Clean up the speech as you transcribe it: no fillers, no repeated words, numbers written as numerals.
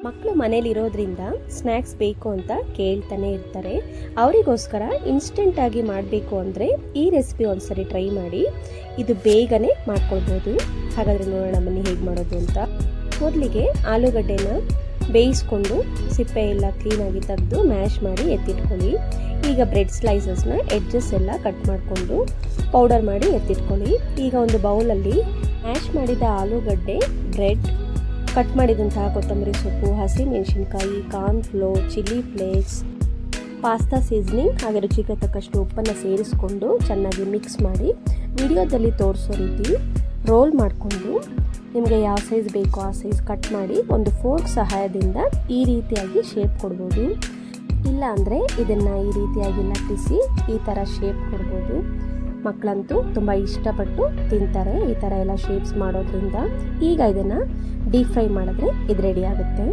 ಮಕ್ಕಳು ಮನೇಲಿರೋದ್ರಿಂದ ಸ್ನ್ಯಾಕ್ಸ್ ಬೇಕು ಅಂತ ಕೇಳ್ತಾನೆ ಇರ್ತಾರೆ. ಅವರಿಗೋಸ್ಕರ ಇನ್ಸ್ಟೆಂಟಾಗಿ ಮಾಡಬೇಕು ಅಂದರೆ ಈ ರೆಸಿಪಿ ಒಂದ್ಸರಿ ಟ್ರೈ ಮಾಡಿ. ಇದು ಬೇಗನೆ ಮಾಡ್ಕೊಳ್ಬೋದು. ಹಾಗಾದರೆ ನೋಡೋಣ ಬನ್ನಿ ಹೇಗೆ ಮಾಡೋದು ಅಂತ. ಮೊದಲಿಗೆ ಆಲೂಗಡ್ಡೆನ ಬೇಯಿಸ್ಕೊಂಡು ಸಿಪ್ಪೆ ಎಲ್ಲ ಕ್ಲೀನಾಗಿ ತೆಗೆದು ಮ್ಯಾಶ್ ಮಾಡಿ ಎತ್ತಿಟ್ಕೊಳ್ಳಿ. ಈಗ ಬ್ರೆಡ್ ಸ್ಲೈಸಸ್ನ ಎಡ್ಜಸ್ ಎಲ್ಲ ಕಟ್ ಮಾಡಿಕೊಂಡು ಪೌಡರ್ ಮಾಡಿ ಎತ್ತಿಟ್ಕೊಳ್ಳಿ. ಈಗ ಒಂದು ಬೌಲಲ್ಲಿ ಮ್ಯಾಶ್ ಮಾಡಿದ ಆಲೂಗಡ್ಡೆ, ಬ್ರೆಡ್, ಕಟ್ ಮಾಡಿದಂತಹ ಕೊತ್ತಂಬರಿ ಸೊಪ್ಪು, ಹಸಿಮೆಣಸಿನ್ಕಾಯಿ, cornflour, chilli flakes, pasta seasoning ಹಾಗೆ ರುಚಿಗೆ ತಕ್ಕಷ್ಟು ಉಪ್ಪನ್ನು ಸೇರಿಸ್ಕೊಂಡು ಚೆನ್ನಾಗಿ ಮಿಕ್ಸ್ ಮಾಡಿ ವಿಡಿಯೋದಲ್ಲಿ ತೋರಿಸೋ ರೀತಿ ರೋಲ್ ಮಾಡಿಕೊಂಡು ನಿಮಗೆ ಯಾವ ಸೈಜ್ ಬೇಕೋ ಆ ಸೈಜ್ ಕಟ್ ಮಾಡಿ ಒಂದು ಫೋರ್ಕ್ ಸಹಾಯದಿಂದ ಈ ರೀತಿಯಾಗಿ ಶೇಪ್ ಕೊಡ್ಬೋದು. ಇಲ್ಲ ಅಂದರೆ ಇದನ್ನು ಈ ರೀತಿಯಾಗಿ ಲಟ್ಟಿಸಿ ಈ ಥರ ಶೇಪ್ ಕೊಡ್ಬೋದು. ಮಕ್ಕಳಂತೂ ತುಂಬ ಇಷ್ಟಪಟ್ಟು ತಿಂತಾರೆ ಈ ಥರ ಎಲ್ಲ ಶೇಪ್ಸ್ ಮಾಡೋದ್ರಿಂದ. ಈಗ ಇದನ್ನು ಡೀಪ್ ಫ್ರೈ ಮಾಡಿದ್ರೆ ಇದು ರೆಡಿ ಆಗುತ್ತೆ.